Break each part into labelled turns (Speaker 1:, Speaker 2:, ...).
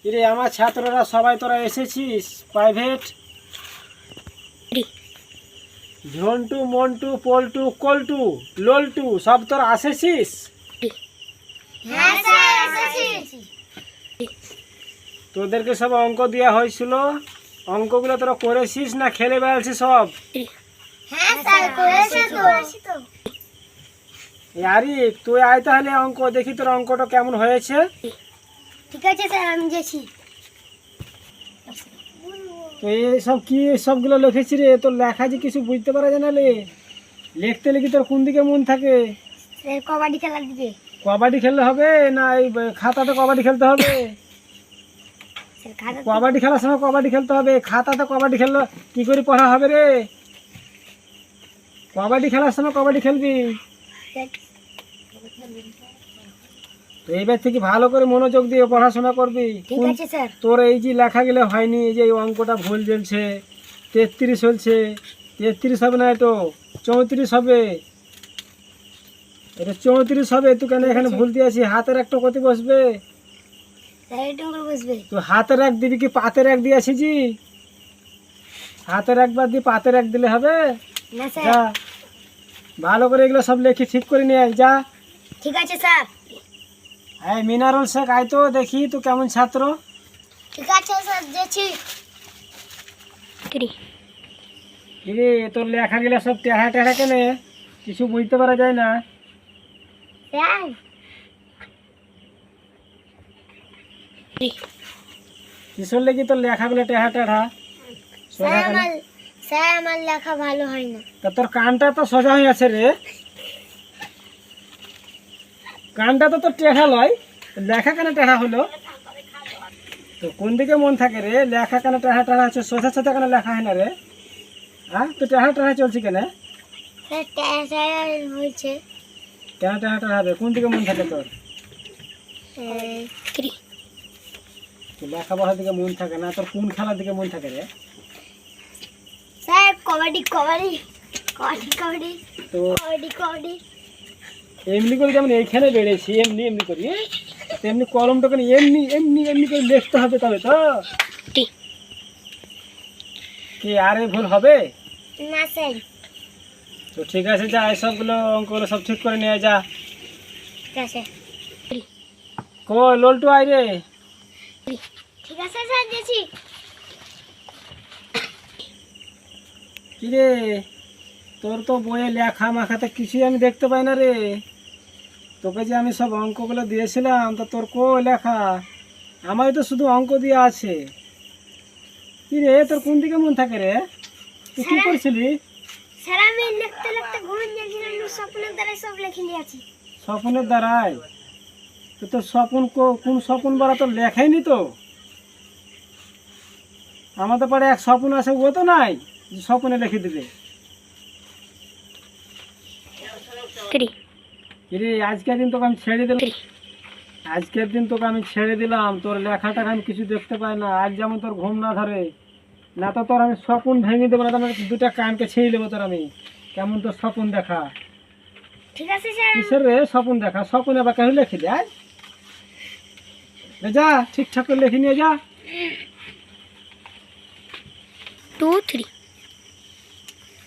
Speaker 1: রে আমার ছাত্ররা সবাই তোরা এসেছিস প্রাইভেট? ঝন্টু, মন্টু, পল্টু, কল্টু, লল্টু সব তোরা আসেছিস?
Speaker 2: হ্যাঁ স্যার এসেছি।
Speaker 1: তোদেরকে সব অঙ্ক দেওয়া হয়েছিল, অঙ্কগুলো তোরা করেছিস না খেলে বেড়াচ্ছিস সব?
Speaker 2: হ্যাঁ স্যার করেছি তো।
Speaker 1: আরে তুই আয় তাহলে অঙ্ক দেখি তোর অঙ্কটা কেমন হয়েছে।
Speaker 2: ঠিক আছে স্যার আমি যাচ্ছি।
Speaker 1: তো এইসব কি সবগুলো লিখেছি রে? তোর লেখা যে কিছু বুঝতে পারা যায় না রে। লিখতে লিখি তোর কোন দিকে মন থাকে?
Speaker 2: স্যার কবাডি খেলার দিকে।
Speaker 1: কবাডি খেললে হবে না এই খাতাতে কবাডি খেলতে হবে?
Speaker 2: স্যার খাতা
Speaker 1: কবাডি খেলার সময় কবাডি খেলতে হবে, খাতাতে কবাডি খেললে কি করে পড়া হবে রে? কবাডি খেলার সময় কবাডি খেলবি। তো এইবার থেকে ভালো করে মনোযোগ দিয়ে পড়াশোনা করবি।
Speaker 2: ঠিক আছে স্যার।
Speaker 1: তোর এই যে লেখাগুলো হয়নি, এই যে এই অঙ্কটা ভুল জ্বলছে, 33 হচ্ছে, 33 হবে না, তো 34 হবে। এটা 34 হবে। তুই কেন এখানে ভুল দিয়েছি? হাতের একটা কত বসবে?
Speaker 2: স্যার এটা করে বসবে।
Speaker 1: তুই হাতের এক দিবি কি পাতের এক দিয়েছি জি? হাতের একবার দিয়ে পাতের এক দিলে হবে?
Speaker 2: না
Speaker 1: যা
Speaker 2: স্যার।
Speaker 1: ভালো করে এগুলো সব লেখি ঠিক করে নিয়ে আয় যা।
Speaker 2: ঠিক আছে স্যার।
Speaker 1: হ্যাঁ মিনারুল শেখ আয় তো দেখি তুই কেমন ছাত্র।
Speaker 2: ঠিক আছে স্যার যাচ্ছি।
Speaker 1: রে তোর লেখাগুলো সব টেহা টেহা কেনে, কিছু বুঝতে পারা যায় না।
Speaker 2: স্যার
Speaker 1: কিসের লেগে তোর লেখাগুলো টেহা টেহা?
Speaker 2: স্যার আমার লেখা ভালো হয় না।
Speaker 1: তা তোর কানটা তো সোজা হয়ে আছে রে, কানটা তো তোর টেহা লয়, লেখা কেন টেহা হলো? তো কোন দিকে মন থাকে রে? লেখা কেন টেহা টেহা আছে? সোজা সোজা কেন লেখা হয় না রে? হ্যাঁ তো টেহা টেহা চলছে কেন?
Speaker 2: স্যার স্যার হয়েছে।
Speaker 1: কেন টেহা টেহা হবে? কোন দিকে মন থাকে তোর? তো লেখাপড়ার দিকে মন থাকে না, তোর কোন খেলার দিকে মন থাকে রে?
Speaker 2: স্যার কবাডি কবাডি কবাডি কবাডি
Speaker 1: তো
Speaker 2: কবাডি কবাডি।
Speaker 1: এমনি করে যেমন এইখানে বেড়েছি এমনি এমনি করি, তেমনি কলমটাকে এমনি এমনি এমনি করে লিখতে হবে, তবে তো কি আর এই ভুল হবে?
Speaker 2: না স্যার।
Speaker 1: তো ঠিক আছে যা, এসবগুলো অঙ্কগুলো সব ঠিক করে নিয়ে যা।
Speaker 2: ঠিক আছে।
Speaker 1: কই লল্টু আয় রে।
Speaker 2: ঠিক আছে স্যার যাচ্ছি।
Speaker 1: কিরে তোর তো বইয়ে লেখা মাখাতে কিছুই আমি দেখতে পাই না রে। তোকে যে আমি সব অঙ্কগুলো দিয়েছিলাম, তো তোর কই লেখা? আমার তো শুধু অঙ্ক দিয়ে আছে। কিরে তোর কোন দিকে মন থাকে রে? তুই কি করছিলি?
Speaker 2: স্যার আমি লিখতে লিখতে ঘুমিয়ে গেছিলাম, স্বপ্নের দ্বারা সব লিখে নিয়েছি।
Speaker 1: স্বপ্নের দ্বারাই? তো তোর স্বপ্ন কোন স্বপ্ন বলা তোর লেখাইনি তো? আমাদের পাড়ে এক স্বপ্ন আছে, ও তো নাই যে স্বপ্নে লিখে দেবে। কিরে আজকের দিন তোকে আমি ছেড়ে দিলাম, আজকের দিন তোকে আমি ছেড়ে দিলাম, তোর লেখাটা আমি কিছু দেখতে পাই না। আজ যেমন তোর ঘুম না ধরে, না তো তোর আমি স্বপ্ন ভেঙে দেবো, না তো আমি দুটা কানকে ছেড়ে দেবো তোর আমি। কেমন তোর স্বপ্ন দেখা?
Speaker 2: ঠিক আছে স্যার।
Speaker 1: কিসের রে স্বপ্ন দেখা? স্বপ্ন আবার কেন লিখে দেয়? যা ঠিকঠাক করে লিখে নিয়ে যা।
Speaker 2: 2 3।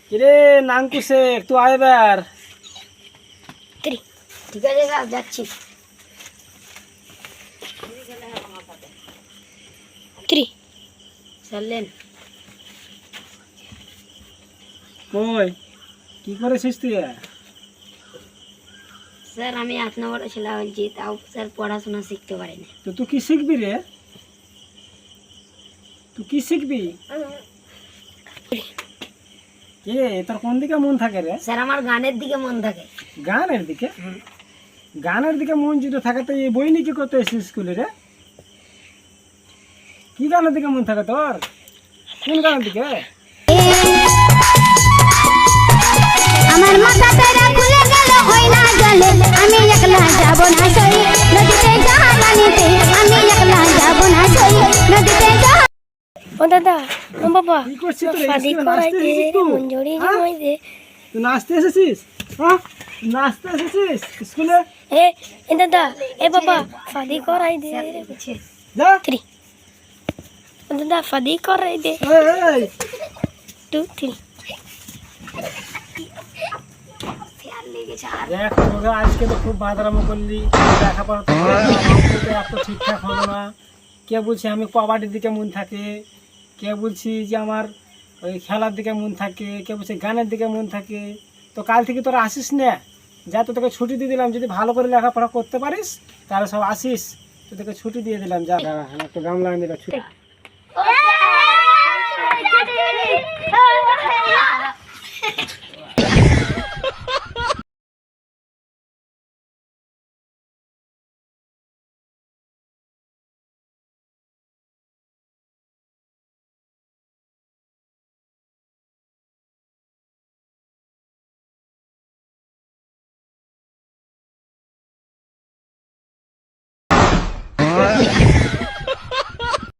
Speaker 1: কিরে নাঙ্কু শেখ তুই আয় এবার।
Speaker 2: ঠিক আছে স্যার যাচ্ছি। 3 চলেন।
Speaker 1: কই কি করেছিস তুই?
Speaker 2: স্যার আমি 8 নম্বরে ছেলে হয়েছি, তাও স্যার পড়াশোনা শিখতে পারিনি।
Speaker 1: তো তুই কি শিখবি রে? তুই কি শিখবি? কে তোর কোন দিকে মন থাকে রে?
Speaker 2: স্যার আমার গানের দিকে মন থাকে।
Speaker 1: গানের দিকে? গানের দিকে মন যদি থাকে তো এই বই নিয়ে কি করতে এসেছিস স্কুলে রে? কি গানের দিকে মন থাকে তোর? কোন গানের দিকে?
Speaker 2: আমার মাথা তেরা খুলে গেল ওই না জলে, আমি একলা যাব না সই নদীতে যা পানিতে, আমি একলা যাব না সই নদীতে যা। ও দাদা ও বাবা
Speaker 1: কি করছিস তুই?
Speaker 2: শাদি করাই দে মঞ্জুরি জমাই দে।
Speaker 1: তুই নাচতে এসেছিস? হ্যাঁ নাচতে এসেছিস স্কুলে?
Speaker 2: এ দাদা এ বাবা শাদি করাই দে।
Speaker 1: যা
Speaker 2: 3 দাদা ফাদি করে দে
Speaker 1: এই,
Speaker 2: 2 3
Speaker 1: দেখ তোরা আজকে তো খুব বাদরামো করলি, লেখাপড়া তো এত ঠিকঠাক হলো না। কে বলছে আমি কবাডির দিকে মন থাকে, কে বলছি যে আমার ওই খেলার দিকে মন থাকে, কে বলছে গানের দিকে মন থাকে। তো কাল থেকে তোরা আসিস না, যা তো তোকে ছুটি দিয়ে দিলাম, যদি ভালো করে লেখাপড়া করতে পারিস তাহলে সব আসিস, তো তোকে ছুটি দিয়ে দিলাম। যা দাঁড়া, আমার একটু গামলা এনে দিল ছুটি।